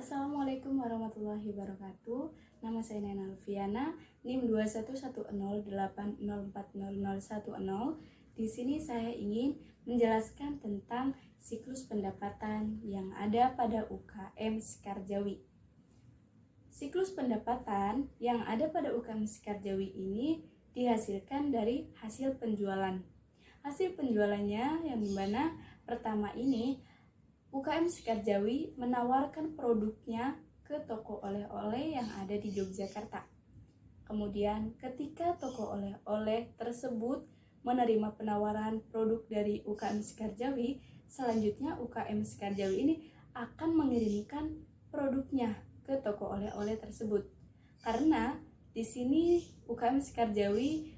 Assalamualaikum warahmatullahi wabarakatuh. Nama saya Nena Alfiana, NIM 211080404010. Di sini saya ingin menjelaskan tentang siklus pendapatan yang ada pada UKM Sekarjawi. Siklus pendapatan yang ada pada UKM Sekarjawi ini dihasilkan dari hasil penjualan. Hasil penjualannya yang dimana pertama ini UKM Sekarjawi menawarkan produknya ke toko oleh-oleh yang ada di Yogyakarta. Kemudian ketika toko oleh-oleh tersebut menerima penawaran produk dari UKM Sekarjawi, selanjutnya UKM Sekarjawi ini akan mengirimkan produknya ke toko oleh-oleh tersebut. Karena di sini UKM Sekarjawi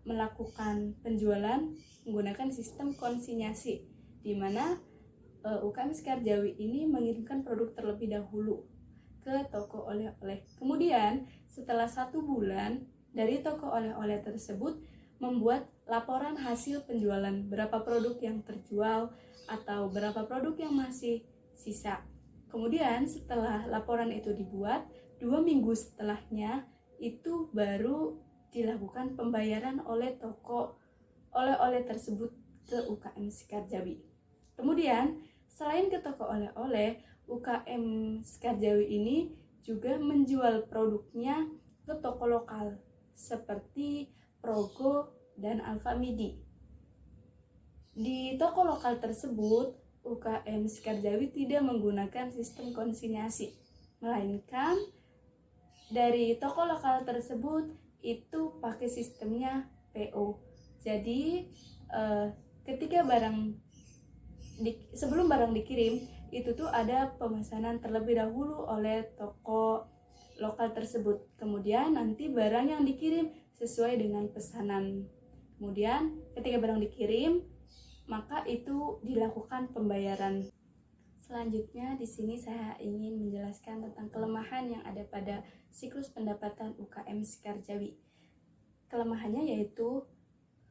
melakukan penjualan menggunakan sistem konsinyasi, di mana UKM Sekarjawi ini mengirimkan produk terlebih dahulu ke toko oleh-oleh. Kemudian setelah 1 bulan dari toko oleh-oleh tersebut membuat laporan hasil penjualan, berapa produk yang terjual atau berapa produk yang masih sisa. Kemudian setelah laporan itu dibuat, 2 minggu setelahnya itu baru dilakukan pembayaran oleh toko oleh-oleh tersebut ke UKM Sekarjawi. Kemudian selain ke toko oleh-oleh, UKM Sekarjawi ini juga menjual produknya ke toko lokal seperti Progo dan Alfamidi. Di toko lokal tersebut, UKM Sekarjawi tidak menggunakan sistem konsinyasi, melainkan dari toko lokal tersebut itu pakai sistemnya PO. Jadi ketika sebelum barang dikirim itu tuh ada pemesanan terlebih dahulu oleh toko lokal tersebut. Kemudian nanti barang yang dikirim sesuai dengan pesanan. Kemudian ketika barang dikirim, maka itu dilakukan pembayaran. Selanjutnya di sini saya ingin menjelaskan tentang kelemahan yang ada pada siklus pendapatan UKM Sekarjawi. Kelemahannya yaitu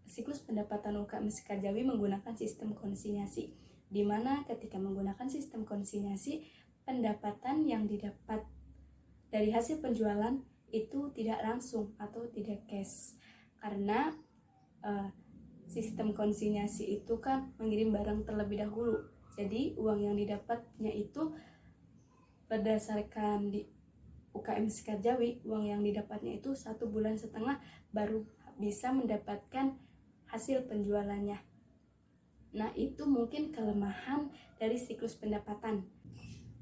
siklus pendapatan UKM Sekarjawi menggunakan sistem konsinyasi, di mana ketika menggunakan sistem konsinyasi, pendapatan yang didapat dari hasil penjualan itu tidak langsung atau tidak cash, karena sistem konsinyasi itu kan mengirim barang terlebih dahulu. Jadi uang yang didapatnya itu berdasarkan di UKM Sekarjawi, uang yang didapatnya itu 1,5 bulan baru bisa mendapatkan hasil penjualannya. Nah, itu mungkin kelemahan dari siklus pendapatan.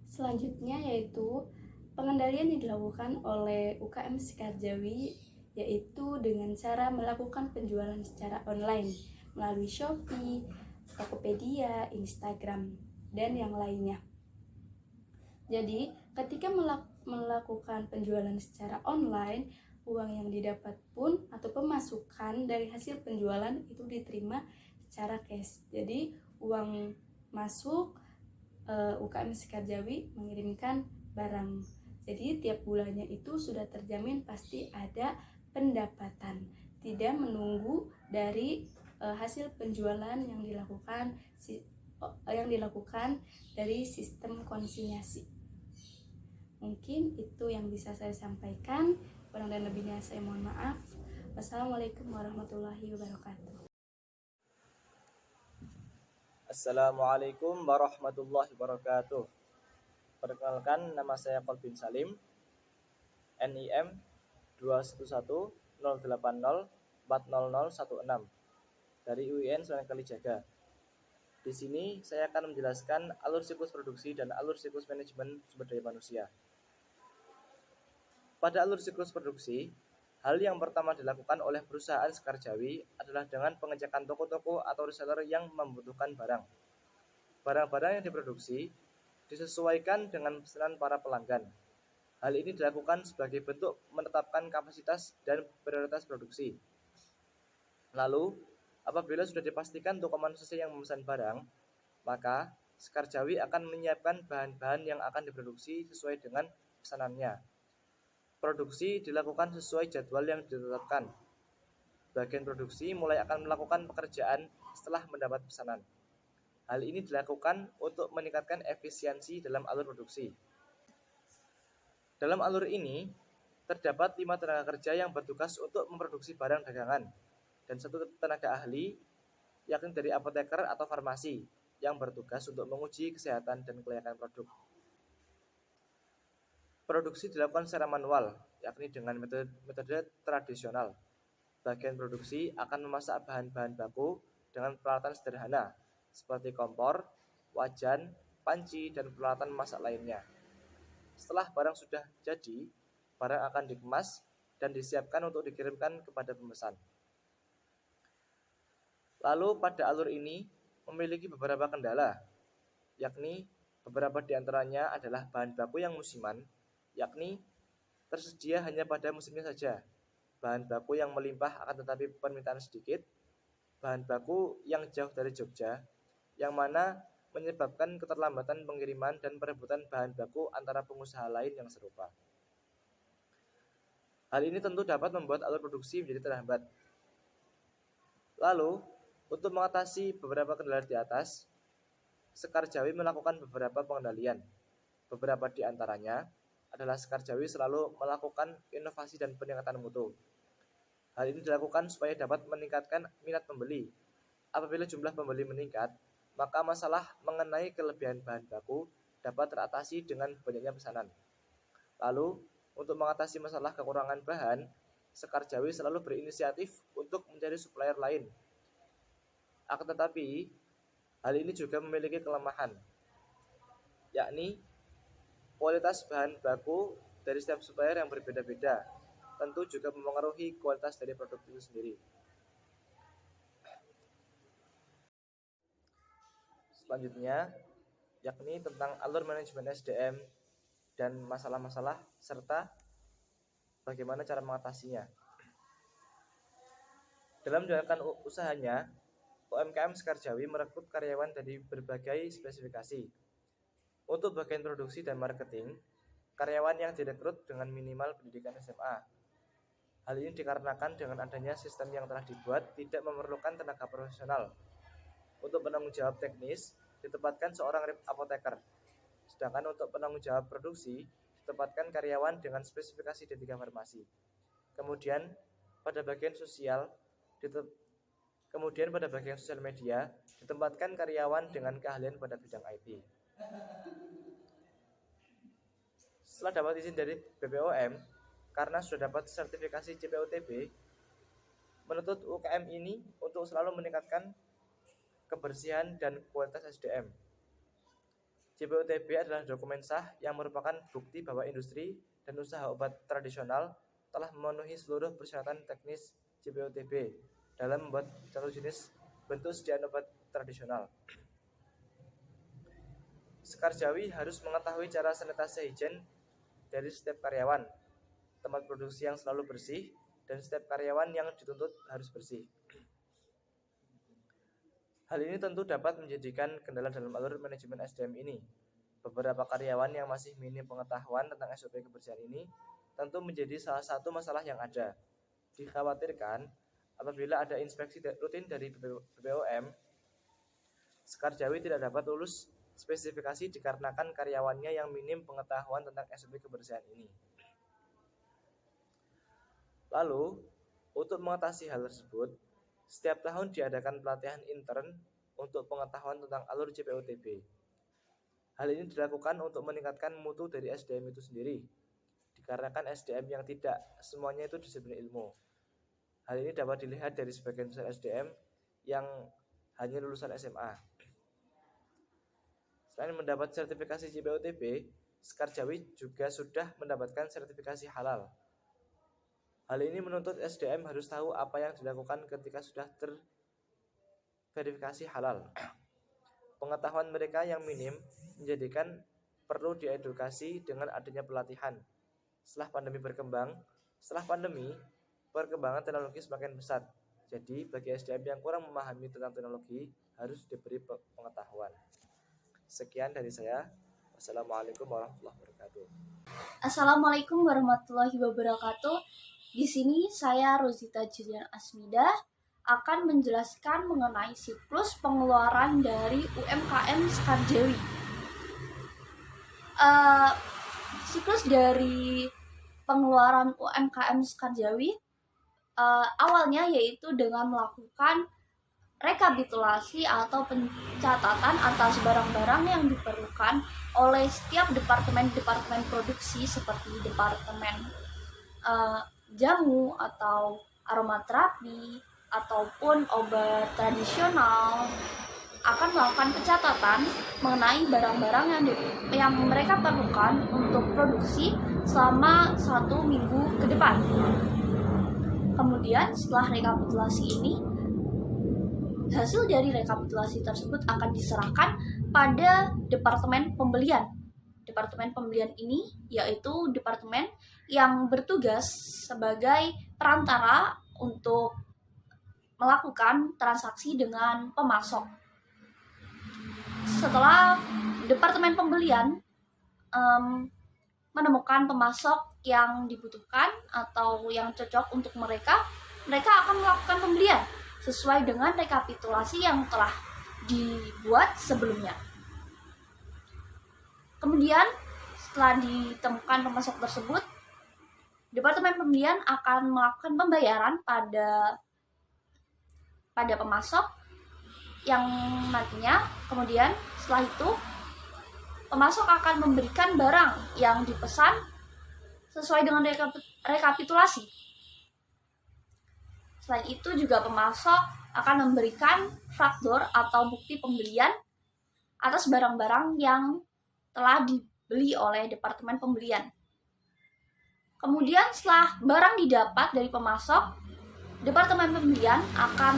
Selanjutnya yaitu pengendalian yang dilakukan oleh UKM Sekarjawi, yaitu dengan cara melakukan penjualan secara online melalui Shopee, Tokopedia, Instagram, dan yang lainnya. Jadi, ketika melakukan penjualan secara online, uang yang didapat pun atau pemasukan dari hasil penjualan itu diterima secara cash. Jadi uang masuk, UKM Sekarjawi mengirimkan barang. Jadi tiap bulannya itu sudah terjamin pasti ada pendapatan, tidak menunggu dari hasil penjualan yang dilakukan dari sistem konsinyasi. Mungkin itu yang bisa saya sampaikan. Kurang dan lebihnya saya mohon maaf. Wassalamualaikum warahmatullahi wabarakatuh. Assalamualaikum warahmatullahi wabarakatuh. Perkenalkan, nama saya Kolbin Salim, NIM 21108040016 dari UIN Sunan Kalijaga. Di sini saya akan menjelaskan alur siklus produksi dan alur siklus manajemen sumber daya manusia. Pada alur siklus produksi, hal yang pertama dilakukan oleh perusahaan Sekarjawi adalah dengan pengecekan toko-toko atau reseller yang membutuhkan barang. Barang-barang yang diproduksi disesuaikan dengan pesanan para pelanggan. Hal ini dilakukan sebagai bentuk menetapkan kapasitas dan prioritas produksi. Lalu, apabila sudah dipastikan toko manusia yang memesan barang, maka Sekarjawi akan menyiapkan bahan-bahan yang akan diproduksi sesuai dengan pesanannya. Produksi dilakukan sesuai jadwal yang ditetapkan. Bagian produksi mulai akan melakukan pekerjaan setelah mendapat pesanan. Hal ini dilakukan untuk meningkatkan efisiensi dalam alur produksi. Dalam alur ini, terdapat 5 tenaga kerja yang bertugas untuk memproduksi barang dagangan dan 1 tenaga ahli, yakni dari apoteker atau farmasi, yang bertugas untuk menguji kesehatan dan kelayakan produk. Produksi dilakukan secara manual, yakni dengan metode tradisional. Bagian produksi akan memasak bahan-bahan baku dengan peralatan sederhana, seperti kompor, wajan, panci, dan peralatan memasak lainnya. Setelah barang sudah jadi, barang akan dikemas dan disiapkan untuk dikirimkan kepada pemesan. Lalu pada alur ini memiliki beberapa kendala, yakni beberapa di antaranya adalah bahan baku yang musiman, yakni tersedia hanya pada musimnya saja, bahan baku yang melimpah akan tetapi permintaan sedikit, bahan baku yang jauh dari Jogja, yang mana menyebabkan keterlambatan pengiriman dan perebutan bahan baku antara pengusaha lain yang serupa. Hal ini tentu dapat membuat alur produksi menjadi terhambat. Lalu, untuk mengatasi beberapa kendala di atas, Sekar Jawi melakukan beberapa pengendalian. Beberapa di antaranya adalah Sekar Jawi selalu melakukan inovasi dan peningkatan mutu. Hal ini dilakukan supaya dapat meningkatkan minat pembeli. Apabila jumlah pembeli meningkat, maka masalah mengenai kelebihan bahan baku dapat teratasi dengan banyaknya pesanan. Lalu, untuk mengatasi masalah kekurangan bahan, Sekar Jawi selalu berinisiatif untuk mencari supplier lain. Akan tetapi, hal ini juga memiliki kelemahan, yakni kualitas bahan baku dari setiap supplier yang berbeda-beda, tentu juga mempengaruhi kualitas dari produk itu sendiri. Selanjutnya, yakni tentang alur manajemen SDM dan masalah-masalah serta bagaimana cara mengatasinya. Dalam menjalankan usahanya, UMKM Sekar Jawi merekrut karyawan dari berbagai spesifikasi. Untuk bagian produksi dan marketing, karyawan yang direkrut dengan minimal pendidikan SMA. Hal ini dikarenakan dengan adanya sistem yang telah dibuat tidak memerlukan tenaga profesional. Untuk penanggung jawab teknis, ditempatkan seorang apoteker. Sedangkan untuk penanggung jawab produksi, ditempatkan karyawan dengan spesifikasi D3 farmasi. Kemudian pada bagian sosial media, ditempatkan karyawan dengan keahlian pada bidang IT. Setelah dapat izin dari BPOM, karena sudah dapat sertifikasi CPOTB, menuntut UKM ini untuk selalu meningkatkan kebersihan dan kualitas SDM. CPOTB adalah dokumen sah yang merupakan bukti bahwa industri dan usaha obat tradisional telah memenuhi seluruh persyaratan teknis CPOTB dalam membuat satu jenis bentuk sediaan obat tradisional. Sekar Jawi harus mengetahui cara sanitasi higien dari setiap karyawan, tempat produksi yang selalu bersih, dan setiap karyawan yang dituntut harus bersih. Hal ini tentu dapat menjadikan kendala dalam alur manajemen SDM ini. Beberapa karyawan yang masih minim pengetahuan tentang SOP kebersihan ini tentu menjadi salah satu masalah yang ada. Dikhawatirkan apabila ada inspeksi rutin dari BPOM, Sekar Jawi tidak dapat lulus spesifikasi dikarenakan karyawannya yang minim pengetahuan tentang SOP kebersihan ini. Lalu, untuk mengatasi hal tersebut, setiap tahun diadakan pelatihan intern untuk pengetahuan tentang alur CPOTB. Hal ini dilakukan untuk meningkatkan mutu dari SDM itu sendiri, dikarenakan SDM yang tidak semuanya itu disiplin ilmu. Hal ini dapat dilihat dari sebagian besar SDM yang hanya lulusan SMA. Selain mendapat sertifikasi CPOTB, Sekar Jawi juga sudah mendapatkan sertifikasi halal. Hal ini menuntut SDM harus tahu apa yang dilakukan ketika sudah terverifikasi halal. Pengetahuan mereka yang minim menjadikan perlu diedukasi dengan adanya pelatihan. Setelah pandemi, perkembangan teknologi semakin pesat. Jadi, bagi SDM yang kurang memahami tentang teknologi, harus diberi pengetahuan. Sekian dari saya. Wassalamualaikum warahmatullahi wabarakatuh. Assalamualaikum warahmatullahi wabarakatuh. Di sini saya Rosita Julian Asmida akan menjelaskan mengenai siklus pengeluaran dari UMKM Skarjawi. Siklus dari pengeluaran UMKM Skarjawi awalnya yaitu dengan melakukan rekapitulasi atau pencatatan atas barang-barang yang diperlukan oleh setiap departemen produksi seperti departemen jamu atau aromaterapi ataupun obat tradisional akan melakukan pencatatan mengenai barang-barang yang mereka perlukan untuk produksi selama 1 minggu ke depan. Kemudian setelah rekapitulasi ini, hasil dari rekapitulasi tersebut akan diserahkan pada departemen pembelian. Departemen pembelian ini yaitu departemen yang bertugas sebagai perantara untuk melakukan transaksi dengan pemasok. Setelah departemen pembelian menemukan pemasok yang dibutuhkan atau yang cocok untuk mereka akan melakukan pembelian sesuai dengan rekapitulasi yang telah dibuat sebelumnya. Kemudian setelah ditemukan pemasok tersebut, departemen pembelian akan melakukan pembayaran pada pemasok yang nantinya kemudian setelah itu pemasok akan memberikan barang yang dipesan sesuai dengan rekapitulasi. Selain itu juga pemasok akan memberikan faktur atau bukti pembelian atas barang-barang yang telah dibeli oleh departemen pembelian. Kemudian setelah barang didapat dari pemasok, departemen pembelian akan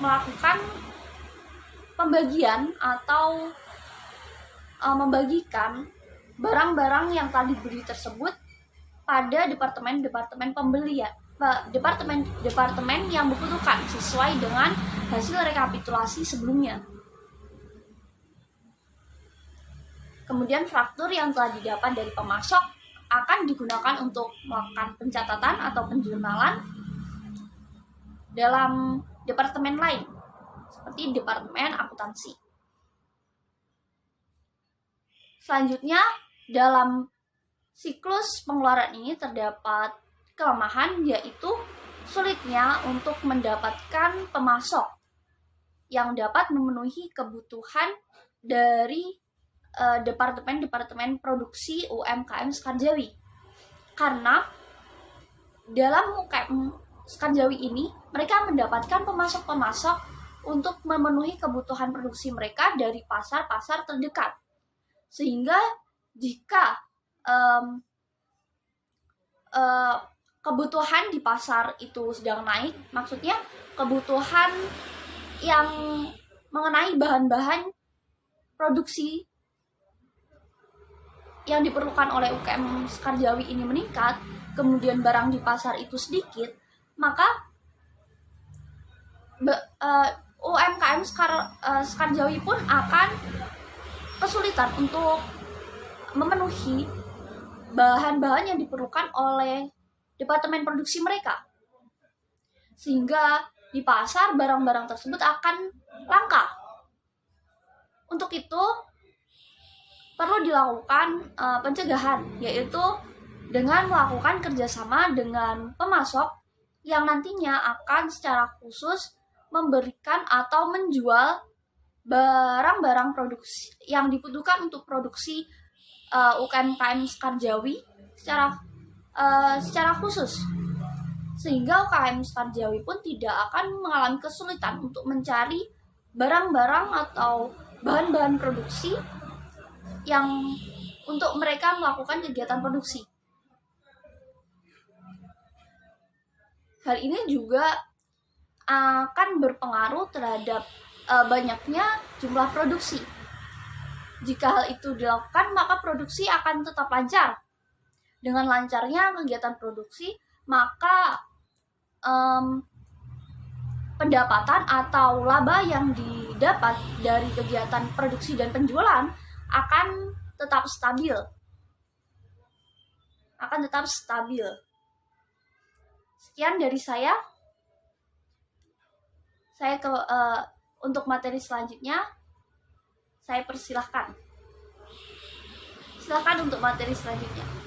melakukan pembagian atau membagikan barang-barang yang telah dibeli tersebut pada departemen pembelian, departemen yang membutuhkan sesuai dengan hasil rekapitulasi sebelumnya. Kemudian faktur yang telah didapat dari pemasok akan digunakan untuk melakukan pencatatan atau penjurnalan dalam departemen lain, seperti departemen akuntansi. Selanjutnya, dalam siklus pengeluaran ini terdapat kelemahan, yaitu sulitnya untuk mendapatkan pemasok yang dapat memenuhi kebutuhan dari departemen produksi UMKM Skarjawi. Karena dalam UMKM Skarjawi ini, mereka mendapatkan pemasok-pemasok untuk memenuhi kebutuhan produksi mereka dari pasar-pasar terdekat. Sehingga jika kebutuhan di pasar itu sedang naik, maksudnya kebutuhan yang mengenai bahan-bahan produksi yang diperlukan oleh UMKM Skarjawi ini meningkat, kemudian barang di pasar itu sedikit, maka UMKM Skarjawi pun akan kesulitan untuk memenuhi bahan-bahan yang diperlukan oleh departemen produksi mereka. Sehingga di pasar barang-barang tersebut akan langka. Untuk itu perlu dilakukan pencegahan, yaitu dengan melakukan kerjasama dengan pemasok yang nantinya akan secara khusus memberikan atau menjual barang-barang produksi yang dibutuhkan untuk produksi UMKM Skarjawi secara khusus, sehingga UMKM Skarjawi pun tidak akan mengalami kesulitan untuk mencari barang-barang atau bahan-bahan produksi yang untuk mereka melakukan kegiatan produksi. Hal ini juga akan berpengaruh terhadap banyaknya jumlah produksi. Jika hal itu dilakukan, maka produksi akan tetap lancar. Dengan lancarnya kegiatan produksi, maka pendapatan atau laba yang didapat dari kegiatan produksi dan penjualan akan tetap stabil. Sekian dari saya. Untuk materi selanjutnya, saya persilahkan. Silakan untuk materi selanjutnya.